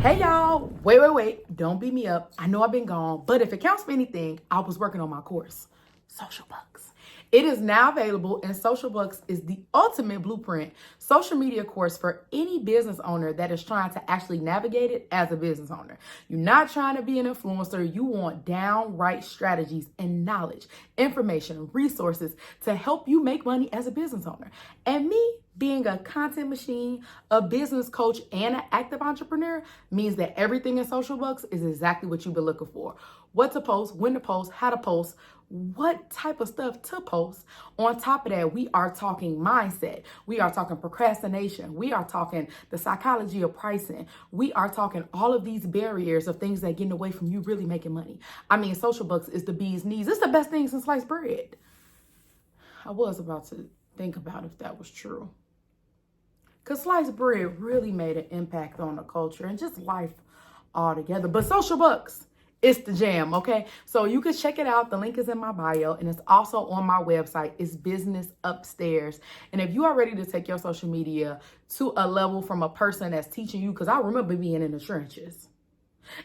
Hey y'all, wait, don't beat me up. I know I've been gone, but if it counts for anything, I was working on my course, Social Bucks. It is now available, and Social Bucks is the ultimate blueprint social media course for any business owner that is trying to actually navigate it as a business owner. You're not trying to be an influencer, you want downright strategies and knowledge, information, resources to help you make money as a business owner. And me, being a content machine, a business coach, and an active entrepreneur means that everything in Social Bucks is exactly what you've been looking for. What to post, when to post, how to post, what type of stuff to post. On top of that, we are talking mindset. We are talking procrastination. We are talking the psychology of pricing. We are talking all of these barriers of things that get in the way from you really making money. I mean, Social Bucks is the bee's knees. It's the best thing since sliced bread. I was about to think about if that was true. Because sliced bread really made an impact on the culture and just life altogether. But Social Bucks, it's the jam, okay? So you can check it out. The link is in my bio, and it's also on my website. It's Business Upstairs. And if you are ready to take your social media to a level from a person that's teaching you, because I remember being in the trenches.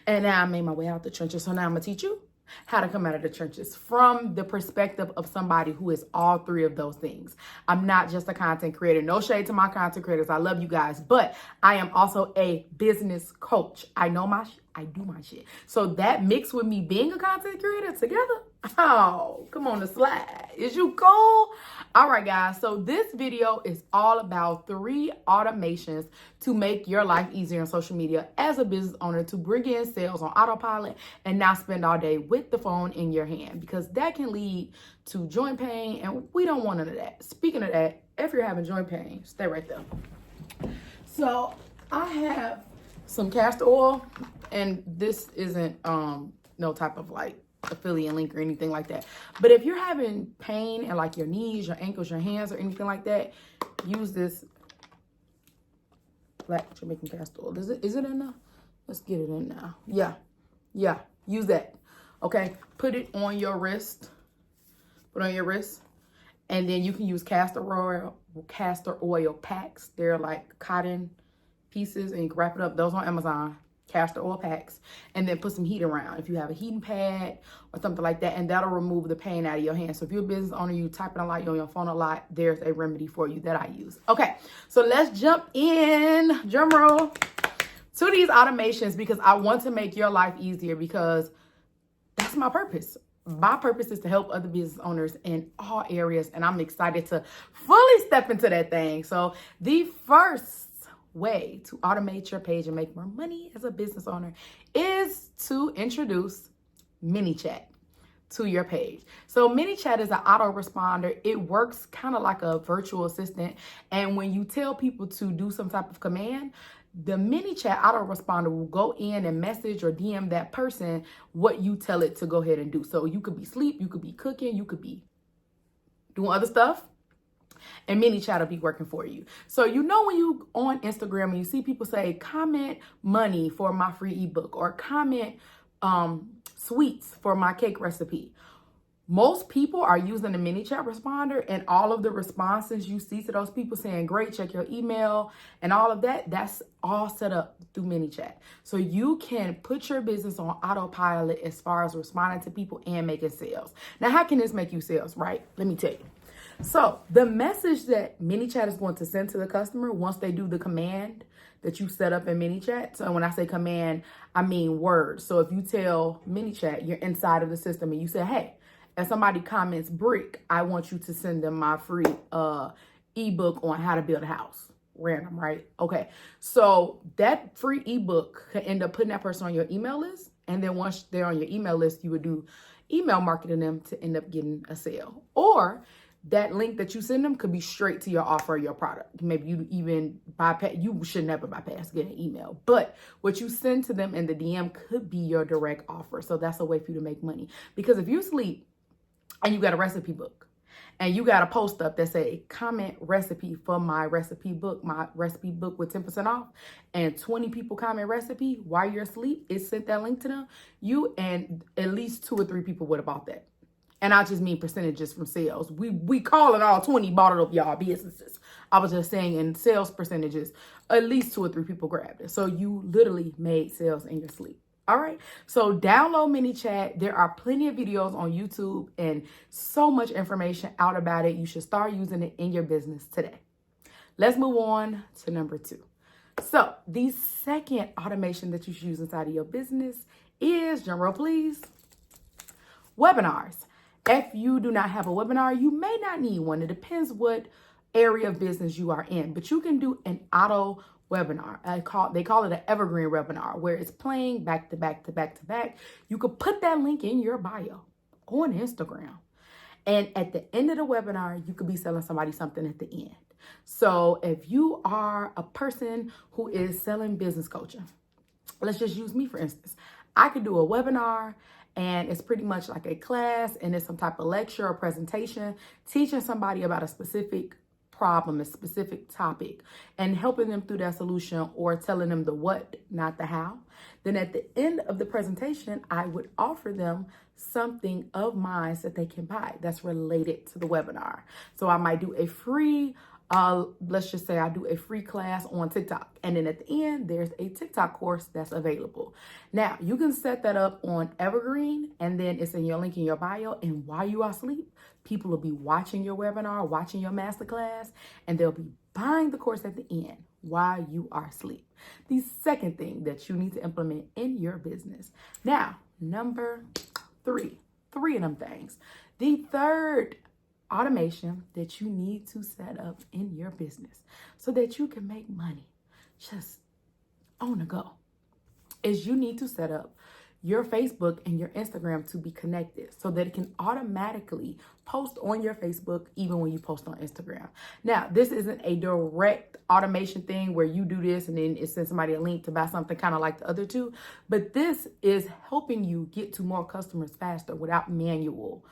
And now I made my way out the trenches. So now I'm going to teach you how to come out of the trenches from the perspective of somebody who is all three of those things. I'm not just a content creator. No shade to my content creators. I love you guys, but I am also a business coach. I know my I do my shit. So that mixed with me being a content creator together, oh, come on the slide. Is you cool? All right, guys. So this video is all about 3 automations to make your life easier on social media as a business owner, to bring in sales on autopilot and not spend all day with the phone in your hand, because that can lead to joint pain, and we don't want none of that. Speaking of that, if you're having joint pain, stay right there. So I have some castor oil, and this isn't no type of like affiliate link or anything like that, but if you're having pain in like your knees, your ankles, your hands, or anything like that, use this black Jamaican castor oil. Is it enough? Let's get it in now. Yeah, use that. Okay, put it on your wrist. And then you can use castor oil packs. They're like cotton pieces, and you can wrap it up. Those on Amazon, castor oil packs, and then put some heat around if you have a heating pad or something like that, and that'll remove the pain out of your hands. So if you're a business owner, you typing a lot, you're on your phone a lot, there's a remedy for you that I use. Okay, so let's jump in, drum roll, to these automations, because I want to make your life easier, because that's my purpose. My purpose is to help other business owners in all areas, and I'm excited to fully step into that thing. So the first way to automate your page and make more money as a business owner is to introduce MiniChat to your page. So MiniChat is an autoresponder. It works kind of like a virtual assistant, and when you tell people to do some type of command, the MiniChat autoresponder will go in and message or DM that person what you tell it to go ahead and do. So you could be asleep, you could be cooking, you could be doing other stuff, and MiniChat will be working for you. So you know when you on Instagram and you see people say, comment money for my free ebook, or comment sweets for my cake recipe. Most people are using the MiniChat responder, and all of the responses you see to those people saying, great, check your email, and all of that, that's all set up through MiniChat. So you can put your business on autopilot as far as responding to people and making sales. Now, how can this make you sales, right? Let me tell you. So the message that MiniChat is going to send to the customer once they do the command that you set up in MiniChat. So when I say command, I mean words. So if you tell MiniChat you're inside of the system and you say, hey, if somebody comments brick, I want you to send them my free ebook on how to build a house. Random, right? Okay. So that free ebook could end up putting that person on your email list. And then once they're on your email list, you would do email marketing them to end up getting a sale. Or that link that you send them could be straight to your offer or your product. Maybe you even bypass, you should never bypass getting an email, but what you send to them in the DM could be your direct offer. So that's a way for you to make money. Because if you sleep and you got a recipe book and you got a post up that say, comment recipe for my recipe book with 10% off, and 20 people comment recipe while you're asleep, it sent that link to them, you and at least 2 or 3 people would have bought that. And I just mean percentages from sales. We call it all 20 bought it up y'all businesses. I was just saying in sales percentages, at least 2 or 3 people grabbed it. So you literally made sales in your sleep. All right. So download MiniChat. There are plenty of videos on YouTube and so much information out about it. You should start using it in your business today. Let's move on to number 2. So the second automation that you should use inside of your business is, drum roll please, webinars. If you do not have a webinar, you may not need one. It depends what area of business you are in, but you can do an auto webinar. They call it an evergreen webinar, where it's playing back to back to back to back. You could put that link in your bio on Instagram. And at the end of the webinar, you could be selling somebody something at the end. So if you are a person who is selling business coaching, let's just use me for instance. I could do a webinar and it's pretty much like a class and it's some type of lecture or presentation teaching somebody about a specific problem, a specific topic, and helping them through that solution or telling them the what, not the how. Then at the end of the presentation, I would offer them something of mine that they can buy that's related to the webinar. So I might do a free let's just say I do a free class on TikTok. And then at the end, there's a TikTok course that's available. Now, you can set that up on Evergreen, and then it's in your link in your bio. And while you are asleep, people will be watching your webinar, watching your masterclass, and they'll be buying the course at the end while you are asleep. The second thing that you need to implement in your business. Now, number 3 of them things. The third automation that you need to set up in your business so that you can make money just on the go is you need to set up your Facebook and your Instagram to be connected so that it can automatically post on your Facebook even when you post on Instagram. Now, this isn't a direct automation thing where you do this and then it sends somebody a link to buy something kind of like the other two, but this is helping you get to more customers faster without manual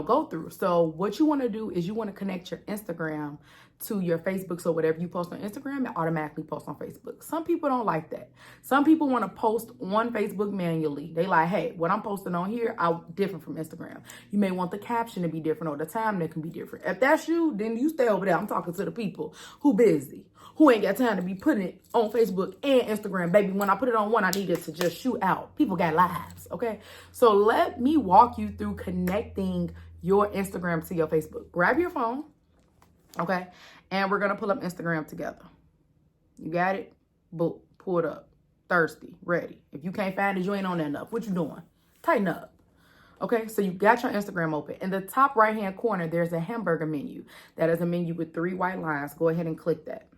go through. So what you want to do is you want to connect your Instagram to your Facebook. So whatever you post on Instagram, it automatically posts on Facebook. Some people don't like that. Some people want to post on Facebook manually. They like, hey, what I'm posting on here, I'm different from Instagram. You may want the caption to be different or the time that can be different. If that's you, then you stay over there. I'm talking to the people who busy, who ain't got time to be putting it on Facebook and Instagram. Baby, when I put it on one, I need it to just shoot out. People got lives, okay? So let me walk you through connecting your Instagram to your Facebook. Grab your phone, okay? And we're going to pull up Instagram together. You got it? Boom. Pull it up. Thirsty. Ready. If you can't find it, you ain't on there enough. What you doing? Tighten up. Okay, so you got your Instagram open. In the top right-hand corner, there's a hamburger menu. That is a menu with 3 white lines. Go ahead and click that.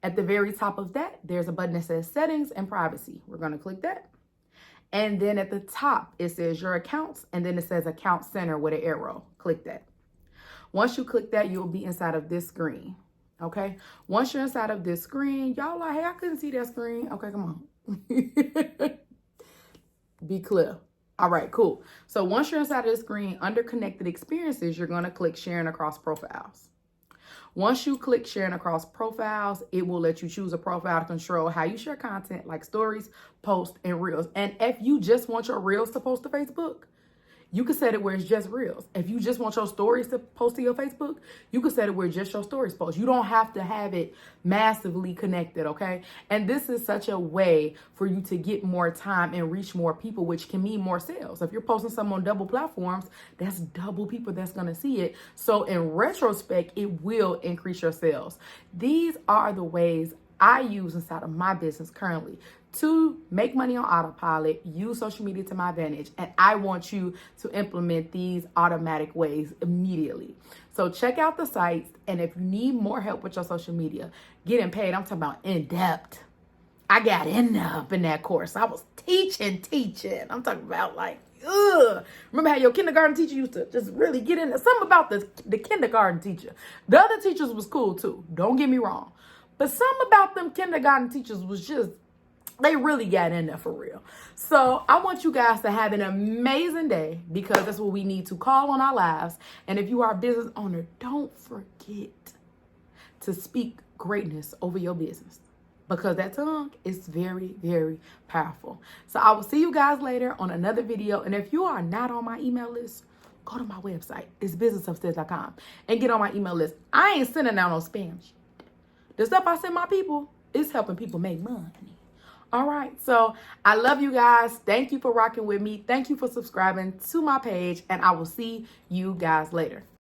At the very top of that, there's a button that says Settings and Privacy. We're going to click that. And then at the top, it says Your Accounts, and then it says Account Center with an arrow. Click that. Once you click that, you'll be inside of this screen. Okay? Once you're inside of this screen, y'all like, hey, I couldn't see that screen. Okay, come on. Be clear. All right, cool. So once you're inside of the screen, under Connected Experiences, you're going to click Sharing Across Profiles. Once you click Sharing Across Profiles, it will let you choose a profile to control how you share content like stories, posts, and reels. And if you just want your reels to post to Facebook, you can set it where it's just reels. If you just want your stories to post to your Facebook, you can set it where just your stories post. You don't have to have it massively connected, okay? And this is such a way for you to get more time and reach more people, which can mean more sales. If you're posting something on double platforms, that's double people that's gonna see it. So in retrospect, it will increase your sales. These are the ways I use inside of my business currently to make money on autopilot, use social media to my advantage, and I want you to implement these automatic ways immediately. So check out the sites, and if you need more help with your social media, getting paid, I'm talking about in depth. I got in depth in that course. I was teaching. I'm talking about like, remember how your kindergarten teacher used to just really get into something about the kindergarten teacher. The other teachers was cool too, don't get me wrong. But something about them kindergarten teachers was just, they really got in there for real. So I want you guys to have an amazing day because that's what we need to call on our lives. And if you are a business owner, don't forget to speak greatness over your business because that tongue is very, very powerful. So I will see you guys later on another video. And if you are not on my email list, go to my website. It's businessupstairs.com and get on my email list. I ain't sending out no spam shit. The stuff I send my people is helping people make money. All right. So I love you guys. Thank you for rocking with me. Thank you for subscribing to my page. And I will see you guys later.